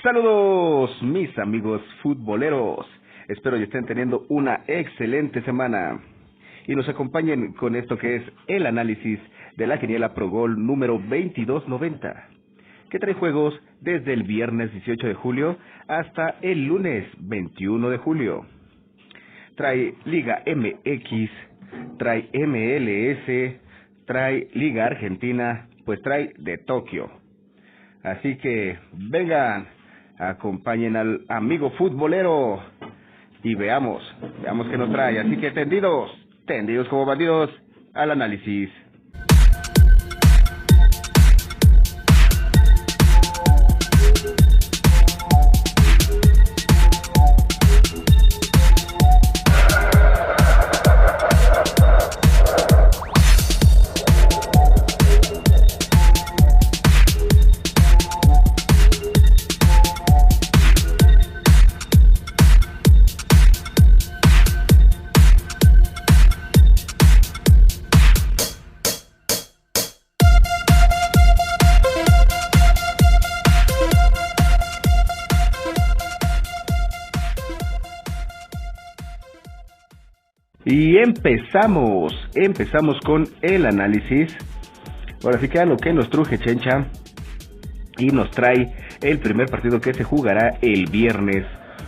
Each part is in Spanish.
Saludos mis amigos futboleros, espero que estén teniendo una excelente semana y nos acompañen con esto que es el análisis de la quiniela Pro Gol número 2290, que trae juegos desde el viernes 18 de julio hasta el lunes 21 de julio. Trae Liga MX, trae MLS, trae Liga Argentina, pues trae de Tokio. Así que vengan, acompañen al amigo futbolero y veamos qué nos trae. Así que tendidos como bandidos al análisis. Y empezamos con el análisis. Ahora sí que a lo que nos truje Chencha y nos trae el primer partido que se jugará el viernes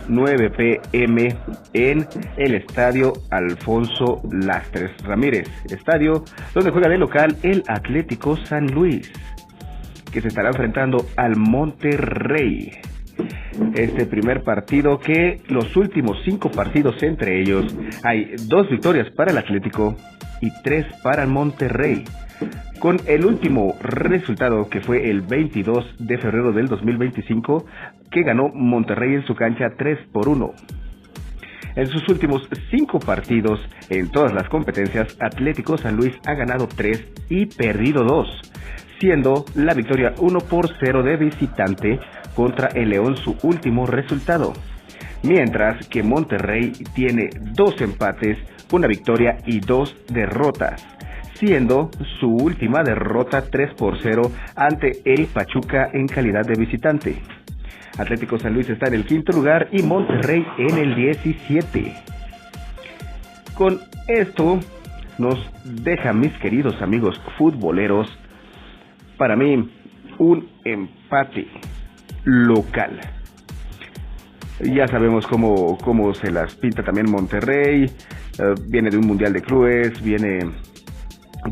9 p.m. en el estadio Alfonso Lastres Ramírez, estadio donde juega de local el Atlético San Luis, que se estará enfrentando al Monterrey. Este primer partido, que los últimos 5 partidos entre ellos hay 2 victorias para el Atlético y 3 para el Monterrey, con el último resultado que fue el 22 de febrero del 2025, que ganó Monterrey en su cancha 3-1. En sus últimos 5 partidos en todas las competencias, Atlético San Luis ha ganado 3 y perdido 2, siendo la victoria 1-0 de visitante contra el León su último resultado, mientras que Monterrey tiene 2 empates, 1 victoria y 2 derrotas, siendo su última derrota 3-0 ante el Pachuca en calidad de visitante. Atlético San Luis está en el 5º lugar y Monterrey en el 17. Con esto nos deja, mis queridos amigos futboleros, para mí un empate local. Ya sabemos cómo se las pinta también Monterrey. Viene de un mundial de clubes, viene,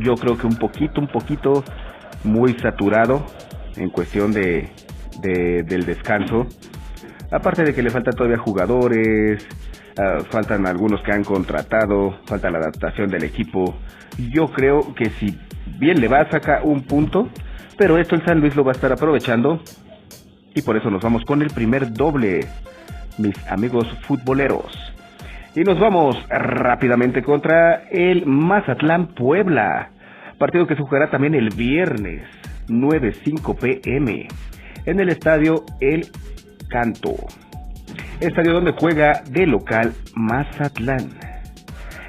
yo creo que un poquito muy saturado en cuestión del descanso. Aparte de que le faltan todavía jugadores, faltan algunos que han contratado, falta la adaptación del equipo. Yo creo que si bien le va a sacar un punto, pero esto el San Luis lo va a estar aprovechando. Y por eso nos vamos con el primer doble, mis amigos futboleros. Y nos vamos rápidamente contra el Mazatlán Puebla, partido que se jugará también el viernes 9:05 p.m. en el estadio El Canto, estadio donde juega de local Mazatlán.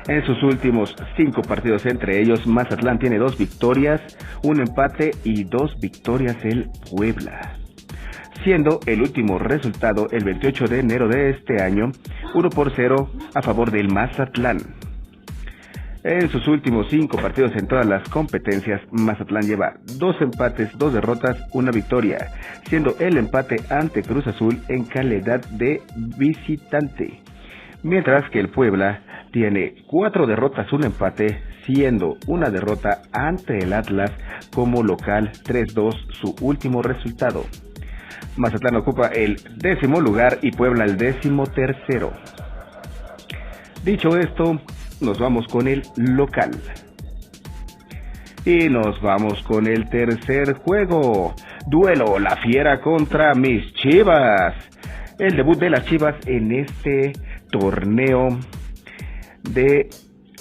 En sus últimos 5 partidos entre ellos, Mazatlán tiene 2 victorias, 1 empate y 2 victorias el Puebla, siendo el último resultado el 28 de enero de este año 1-0 a favor del Mazatlán. En sus últimos 5 partidos en todas las competencias, Mazatlán lleva 2 empates, 2 derrotas, 1 victoria, siendo el empate ante Cruz Azul en calidad de visitante, mientras que el Puebla tiene 4 derrotas, 1 empate, siendo una derrota ante el Atlas como local, 3-2 su último resultado. Mazatlán ocupa el 10º lugar y Puebla el 13º. Dicho esto, nos vamos con el local. Y nos vamos con el tercer juego. Duelo, la Fiera contra mis Chivas. El debut de las Chivas en este torneo de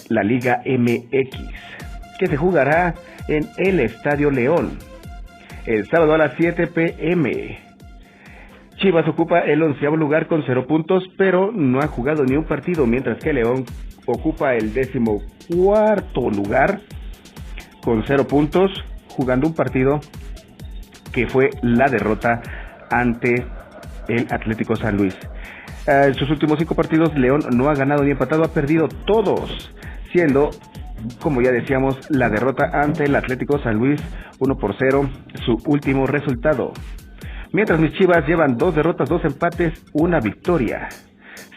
la Liga MX, que se jugará en el Estadio León el sábado a las 7 p.m. Chivas ocupa el 11º lugar con 0 puntos, pero no ha jugado ni un partido, mientras que León ocupa el 14º lugar con 0 puntos, jugando un partido que fue la derrota ante el Atlético San Luis. En sus últimos 5 partidos, León no ha ganado ni empatado, ha perdido todos, siendo, como ya decíamos, la derrota ante el Atlético San Luis 1-0, su último resultado. Mientras mis Chivas llevan 2 derrotas, 2 empates, 1 victoria,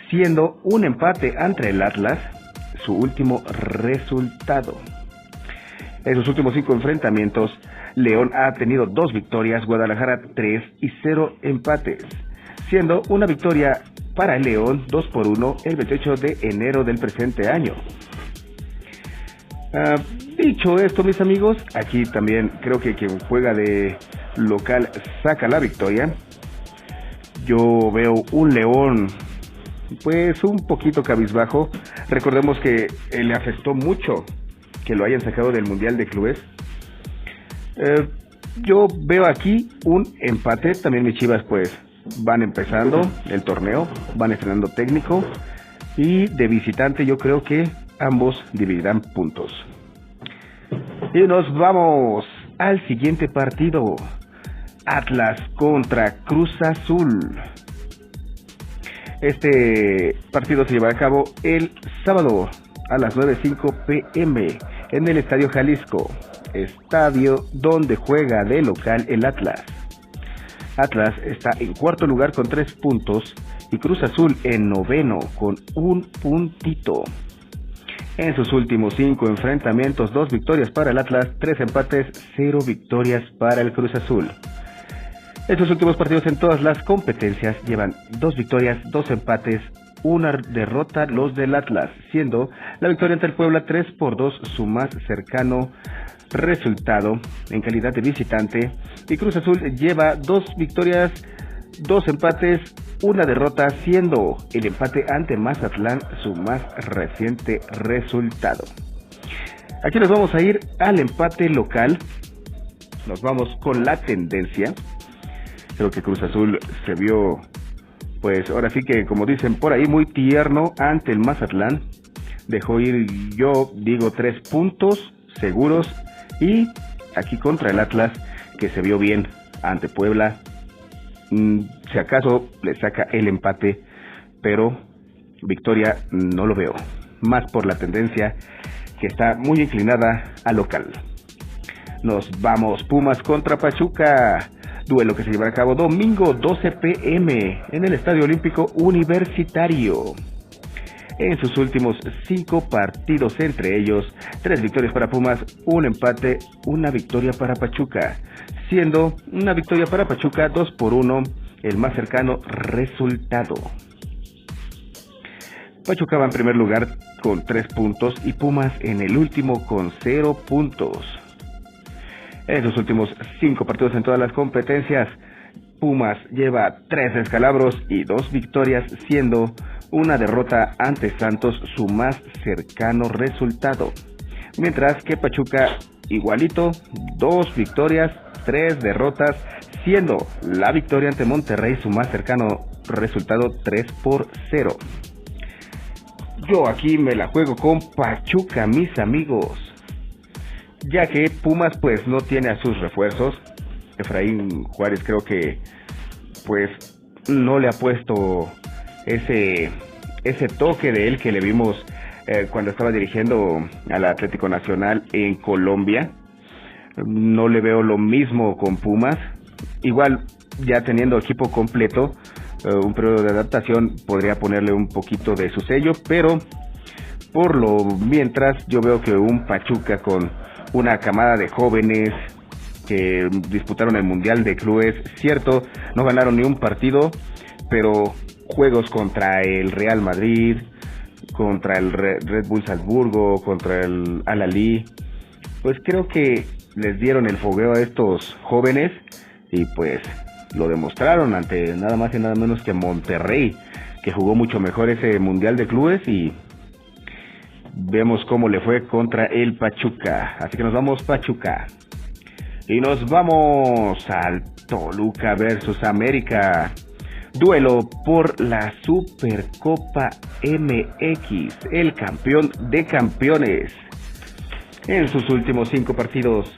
siendo un empate ante el Atlas su último resultado. En sus últimos 5 enfrentamientos, León ha tenido 2 victorias, Guadalajara 3 y 0 empates, siendo una victoria para el León 2-1 el 28 de enero del presente año. Dicho esto, mis amigos, aquí también creo que quien juega de local saca la victoria. Yo veo un León pues un poquito cabizbajo. Recordemos que le afectó mucho que lo hayan sacado del Mundial de Clubes. Yo veo aquí un empate. También mis Chivas pues van empezando el torneo, van estrenando técnico, y de visitante yo creo que ambos dividirán puntos. Y nos vamos al siguiente partido: Atlas contra Cruz Azul. Este partido se llevará a cabo el sábado a las 9:05 p.m. en el Estadio Jalisco, estadio donde juega de local el Atlas. Atlas está en cuarto lugar con 3 puntos y Cruz Azul en noveno con 1 puntito. En sus últimos 5 enfrentamientos, 2 victorias para el Atlas, 3 empates, 0 victorias para el Cruz Azul. Estos últimos partidos en todas las competencias llevan 2 victorias, 2 empates, 1 derrota los del Atlas, siendo la victoria ante el Puebla 3-2 su más cercano resultado en calidad de visitante, y Cruz Azul lleva 2 victorias, 2 empates, 1 derrota, siendo el empate ante Mazatlán su más reciente resultado. Aquí nos vamos a ir al empate local, nos vamos con la tendencia. Creo que Cruz Azul se vio, pues ahora sí que como dicen por ahí, muy tierno ante el Mazatlán. Dejó ir, yo digo, 3 puntos seguros, y aquí contra el Atlas, que se vio bien ante Puebla, si acaso le saca el empate, pero victoria no lo veo, más por la tendencia que está muy inclinada al local. Nos vamos, Pumas contra Pachuca, duelo que se llevará a cabo domingo 12 p.m. en el Estadio Olímpico Universitario. En sus últimos 5 partidos, entre ellos 3 victorias para Pumas, 1 empate, 1 victoria para Pachuca, siendo una victoria para Pachuca 2-1 el más cercano resultado. Pachuca va en primer lugar con 3 puntos y Pumas en el último con 0 puntos. En sus últimos 5 partidos en todas las competencias, Pumas lleva 3 descalabros y 2 victorias, siendo una derrota ante Santos su más cercano resultado. Mientras que Pachuca igualito, 2 victorias, 3 derrotas, siendo la victoria ante Monterrey su más cercano resultado 3-0. Yo aquí me la juego con Pachuca, mis amigos, ya que Pumas pues no tiene a sus refuerzos. Efraín Juárez creo que pues no le ha puesto ese toque de él que le vimos cuando estaba dirigiendo al Atlético Nacional en Colombia. No le veo lo mismo con Pumas. Igual ya teniendo equipo completo, un periodo de adaptación podría ponerle un poquito de su sello, pero por lo mientras yo veo que un Pachuca con una camada de jóvenes que disputaron el Mundial de Clubes, cierto, no ganaron ni un partido, pero juegos contra el Real Madrid, contra el Red Bull Salzburgo, contra el Al-Ahly, pues creo que les dieron el fogueo a estos jóvenes y pues lo demostraron ante nada más y nada menos que Monterrey, que jugó mucho mejor ese Mundial de Clubes, y vemos cómo le fue contra el Pachuca. Así que nos vamos Pachuca. Y nos vamos al Toluca versus América. Duelo por la Supercopa MX, el campeón de campeones. En sus últimos 5 partidos,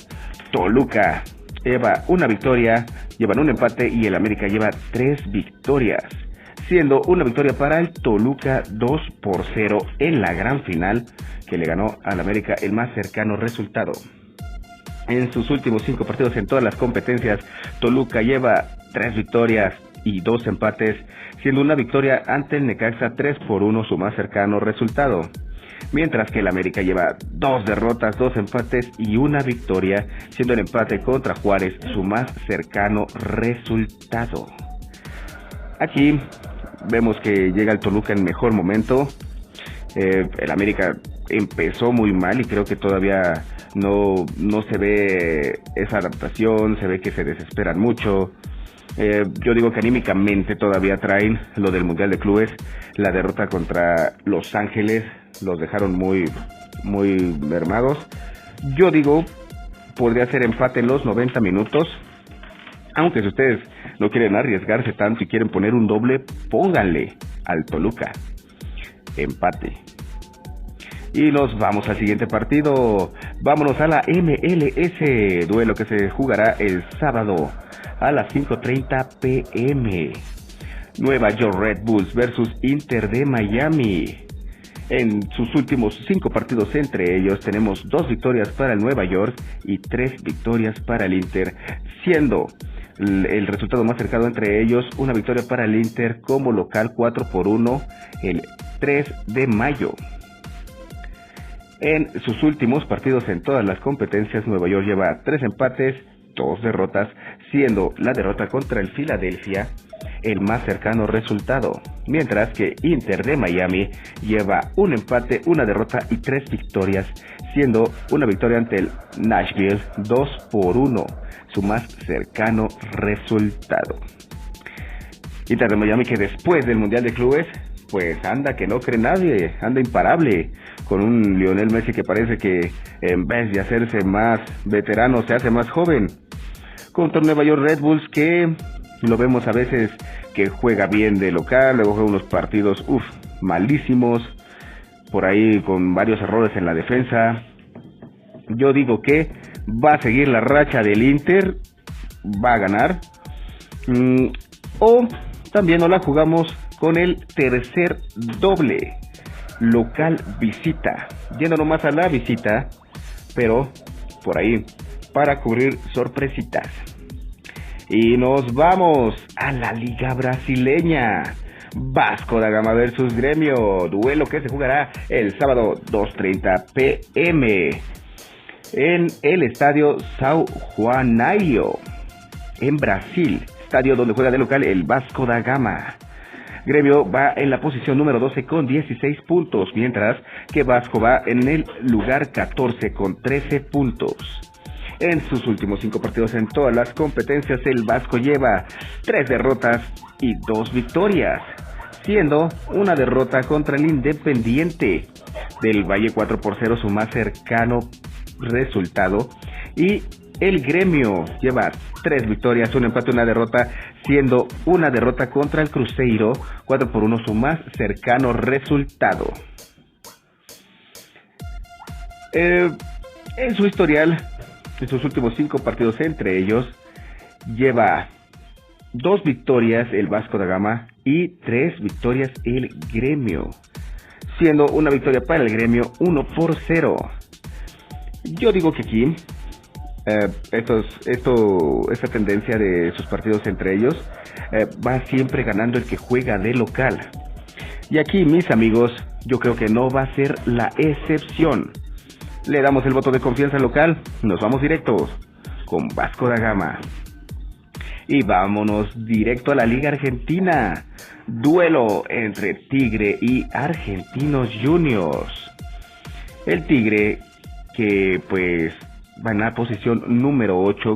Toluca lleva una victoria, llevan un empate y el América lleva 3 victorias, siendo una victoria para el Toluca 2-0 en la gran final que le ganó al América, el más cercano resultado. En sus últimos 5 partidos en todas las competencias, Toluca lleva 3 victorias y 2 empates, siendo una victoria ante el Necaxa 3-1 su más cercano resultado. Mientras que el América lleva 2 derrotas, 2 empates y una victoria, siendo el empate contra Juárez su más cercano resultado. Aquí vemos que llega el Toluca en mejor momento. El América empezó muy mal y creo que todavía no se ve esa adaptación, se ve que se desesperan mucho. Yo digo que anímicamente todavía traen lo del Mundial de Clubes, la derrota contra Los Ángeles, los dejaron muy mermados. Yo digo, podría ser empate en los 90 minutos, aunque si ustedes no quieren arriesgarse tanto y quieren poner un doble, pónganle al Toluca, empate. Y nos vamos al siguiente partido, vámonos a la MLS, duelo que se jugará el sábado a las 5:30 p.m. Nueva York Red Bulls versus Inter de Miami. En sus últimos 5 partidos entre ellos tenemos 2 victorias para el Nueva York y 3 victorias para el Inter, siendo el resultado más cercano entre ellos una victoria para el Inter como local 4-1 el 3 de mayo. En sus últimos partidos en todas las competencias, Nueva York lleva 3 empates, 2 derrotas, siendo la derrota contra el Philadelphia el más cercano resultado, mientras que Inter de Miami lleva un empate, una derrota y 3 victorias, siendo una victoria ante el Nashville 2-1, su más cercano resultado. Inter de Miami, que después del Mundial de Clubes, pues anda que no cree nadie, anda imparable, con un Lionel Messi que parece que en vez de hacerse más veterano se hace más joven, contra Nueva York Red Bulls que lo vemos a veces que juega bien de local, luego juega unos partidos malísimos, por ahí con varios errores en la defensa. Yo digo que va a seguir la racha del Inter, va a ganar, o también no la jugamos con el tercer doble, local visita, yendo nomás a la visita, pero por ahí para cubrir sorpresitas. Y nos vamos a la Liga Brasileña. Vasco da Gama versus Gremio, duelo que se jugará el sábado 2:30 p.m. en el estadio São Januário, en Brasil, estadio donde juega de local el Vasco da Gama. Gremio va en la posición número 12 con 16 puntos, mientras que Vasco va en el lugar 14 con 13 puntos. En sus últimos 5 partidos en todas las competencias, el Vasco lleva 3 derrotas y 2 victorias, siendo una derrota contra el Independiente del Valle 4-0 su más cercano resultado, y el Gremio lleva 3 victorias, un empate, una derrota, siendo una derrota contra el Cruzeiro 4-1 su más cercano resultado. En su historial, en sus últimos 5 partidos entre ellos, lleva 2 victorias el Vasco da Gama y 3 victorias el Gremio, siendo una victoria para el Gremio 1-0. Yo digo que aquí esta tendencia de sus partidos entre ellos va siempre ganando el que juega de local, y aquí, mis amigos, yo creo que no va a ser la excepción. Le damos el voto de confianza local, nos vamos directos con Vasco da Gama. Y vámonos directo a la Liga Argentina, duelo entre Tigre y Argentinos Juniors. El Tigre, que pues va en la posición número 11,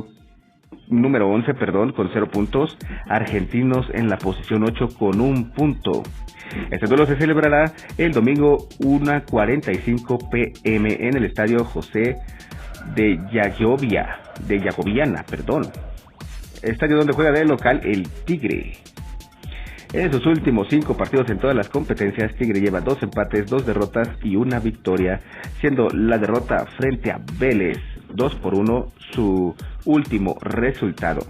con 0 puntos. Argentinos en la posición 8 con 1 punto. Este duelo se celebrará el domingo 1:45 p.m. en el estadio José de Yagobiana, estadio donde juega de local el Tigre. En sus últimos 5 partidos en todas las competencias, Tigre lleva 2 empates, 2 derrotas y una victoria, siendo la derrota frente a Vélez 2-1 su último resultado.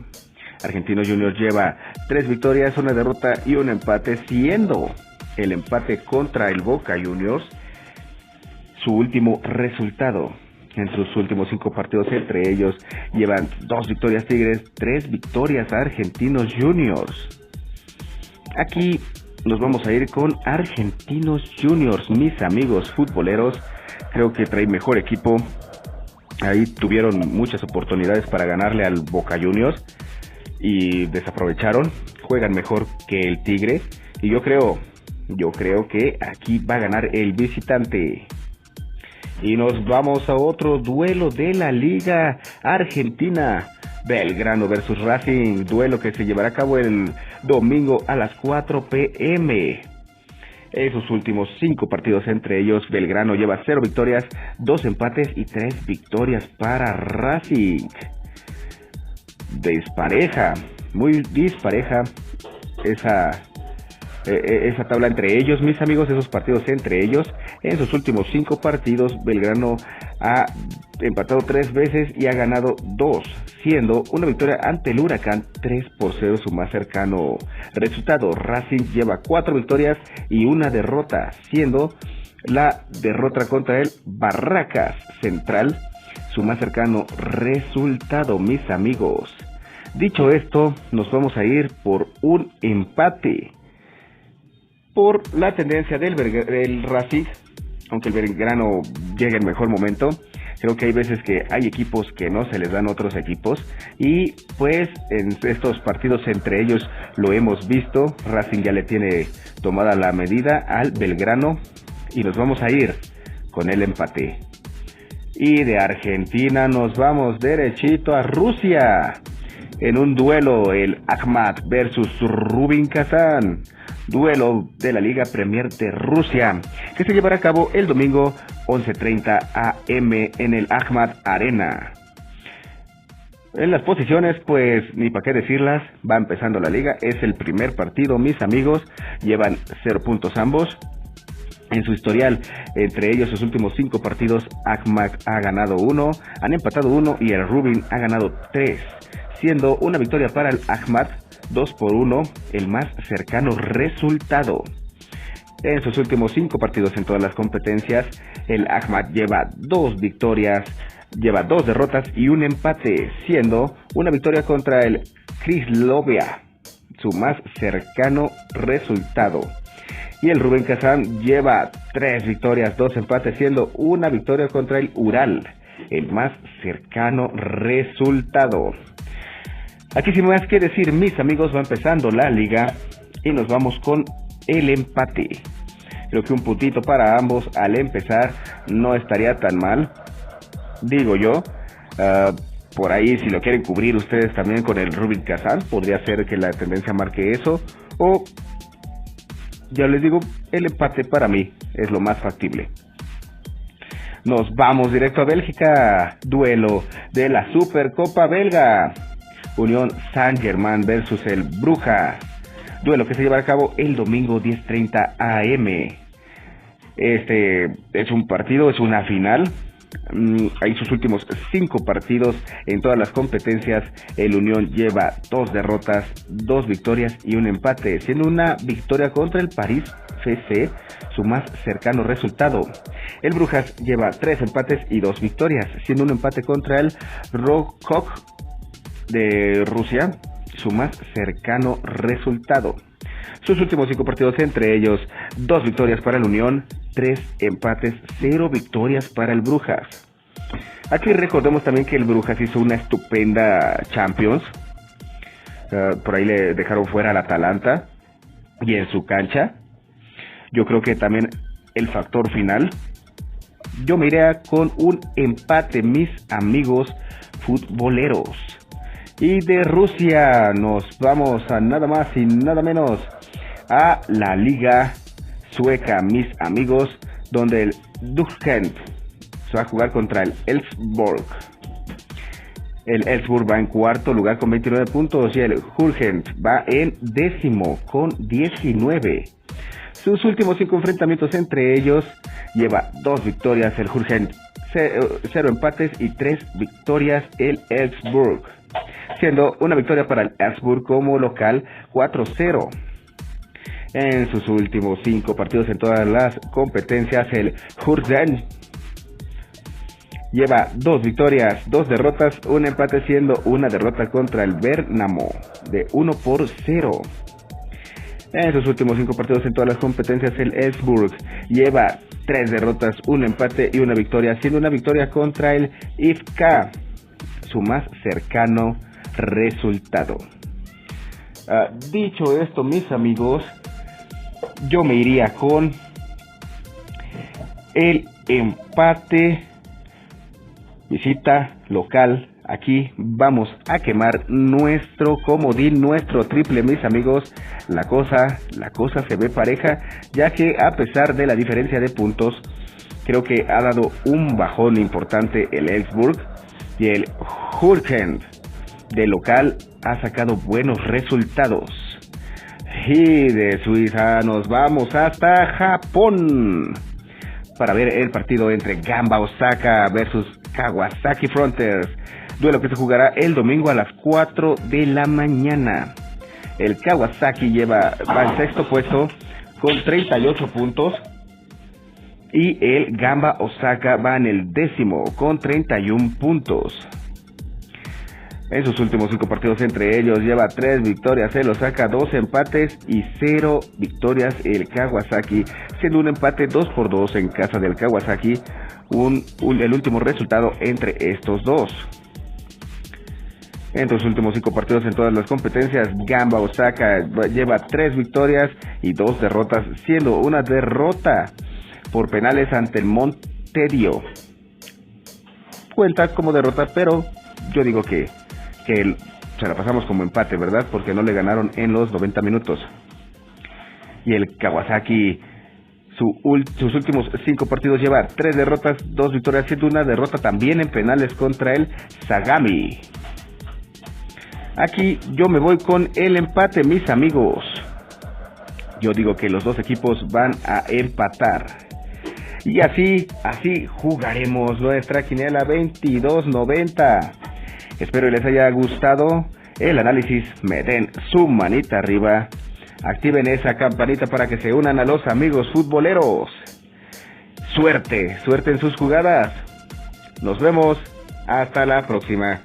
Argentinos Juniors lleva 3 victorias, 1 derrota y un empate, siendo el empate contra el Boca Juniors su último resultado. En sus últimos 5 partidos entre ellos llevan 2 victorias Tigres, 3 victorias Argentinos Juniors. Aquí nos vamos a ir con Argentinos Juniors, mis amigos futboleros. Creo que trae mejor equipo. Ahí tuvieron muchas oportunidades para ganarle al Boca Juniors y desaprovecharon. Juegan mejor que el Tigre y yo creo que aquí va a ganar el visitante. Y nos vamos a otro duelo de la Liga Argentina. Belgrano versus Racing, duelo que se llevará a cabo el domingo a las 4 p.m. En sus últimos 5 partidos entre ellos, Belgrano lleva 0 victorias, 2 empates y 3 victorias para Racing. Dispareja, muy dispareja esa tabla entre ellos, mis amigos, esos partidos entre ellos. En sus últimos 5 partidos, Belgrano ha empatado 3 veces y ha ganado 2, siendo una victoria ante el Huracán 3-0 su más cercano resultado. Racing lleva 4 victorias y una derrota, siendo la derrota contra el Barracas Central su más cercano resultado, mis amigos. Dicho esto, nos vamos a ir por un empate. Por la tendencia del Racing, aunque el Belgrano llegue en mejor momento, creo que hay veces que hay equipos que no se les dan otros equipos, y pues en estos partidos entre ellos lo hemos visto. Racing ya le tiene tomada la medida al Belgrano y nos vamos a ir con el empate. Y de Argentina nos vamos derechito a Rusia, en un duelo, el Akhmat versus Rubin Kazán, duelo de la Liga Premier de Rusia, que se llevará a cabo el domingo 11:30 a.m. en el Akhmat Arena. En las posiciones, pues ni para qué decirlas, va empezando la liga, es el primer partido, mis amigos, llevan 0 puntos ambos. En su historial, entre ellos sus últimos 5 partidos, Akhmat ha ganado 1, han empatado 1 y el Rubin ha ganado 3, siendo una victoria para el Akhmat, 2-1, el más cercano resultado. En sus últimos 5 partidos en todas las competencias, el Akhmat lleva 2 victorias, lleva 2 derrotas y un empate, siendo una victoria contra el Krislovia, su más cercano resultado. Y el Rubin Kazán lleva 3 victorias, 2 empates, siendo una victoria contra el Ural, el más cercano resultado. Aquí sin más que decir, mis amigos, va empezando la liga y nos vamos con el empate. Creo que un puntito para ambos al empezar no estaría tan mal, digo yo. Por ahí, si lo quieren cubrir ustedes también con el Rubin Kazán, podría ser que la tendencia marque eso, o ya les digo, el empate para mí es lo más factible. Nos vamos directo a Bélgica, duelo de la Supercopa belga, Unión Saint-Germain versus el Brujas, duelo que se llevará a cabo el domingo 10:30 a.m. Este es un partido, es una final. Hay sus últimos 5 partidos en todas las competencias, el Unión lleva 2 derrotas, 2 victorias y un empate, siendo una victoria contra el París FC su más cercano resultado. El Brujas lleva 3 empates y 2 victorias, siendo un empate contra el Rokok de Rusia su más cercano resultado. Sus últimos 5 partidos entre ellos, 2 victorias para el Unión, 3 empates, 0 victorias para el Brujas. Aquí recordemos también que el Brujas hizo una estupenda Champions. Por ahí le dejaron fuera al Atalanta y en su cancha. Yo creo que también el factor final, yo me iría con un empate, mis amigos futboleros. Y de Rusia nos vamos a nada más y nada menos a la liga sueca, mis amigos, donde el Duckent se va a jugar contra el Elfsborg. El Elfsborg va en cuarto lugar con 29 puntos y el Hurgent va en décimo con 19. Sus últimos 5 enfrentamientos entre ellos lleva 2 victorias el Hurgent, 0 empates y 3 victorias el Elfsborg, siendo una victoria para el Elfsborg como local 4-0. En sus últimos 5 partidos en todas las competencias, el Hurden lleva 2 victorias, 2 derrotas, un empate, siendo una derrota contra el Bernamo de 1-0. En sus últimos 5 partidos en todas las competencias, el Elfsborg lleva 3 derrotas, un empate y una victoria, siendo una victoria contra el IFK, su más cercano resultado. Dicho esto, mis amigos, yo me iría con el empate, visita local. Aquí vamos a quemar nuestro comodín, nuestro triple, mis amigos. La cosa se ve pareja, ya que a pesar de la diferencia de puntos, creo que ha dado un bajón importante el Elfsborg, y el Hurken de local ha sacado buenos resultados. Y de Suiza nos vamos hasta Japón para ver el partido entre Gamba Osaka versus Kawasaki Fronters, duelo que se jugará el domingo a las 4 de la mañana. El Kawasaki va en sexto puesto con 38 puntos y el Gamba Osaka va en el 10º con 31 puntos. En sus últimos 5 partidos entre ellos lleva 3 victorias el Osaka, 2 empates y 0 victorias el Kawasaki, siendo un empate 2-2 en casa del Kawasaki, el último resultado entre estos dos. En sus últimos 5 partidos en todas las competencias, Gamba Osaka lleva 3 victorias y 2 derrotas, siendo una derrota por penales ante el Montedio. Cuenta como derrota, pero yo digo que se la pasamos como empate, ¿verdad? Porque no le ganaron en los 90 minutos. Y el Kawasaki, sus últimos 5 partidos lleva 3 derrotas, 2 victorias, siendo una derrota también en penales contra el Sagami. Aquí yo me voy con el empate, mis amigos. Yo digo que los dos equipos van a empatar. Y así jugaremos nuestra quiniela 2290. Espero les haya gustado el análisis. Me den su manita arriba. Activen esa campanita para que se unan a los amigos futboleros. Suerte en sus jugadas. Nos vemos. Hasta la próxima.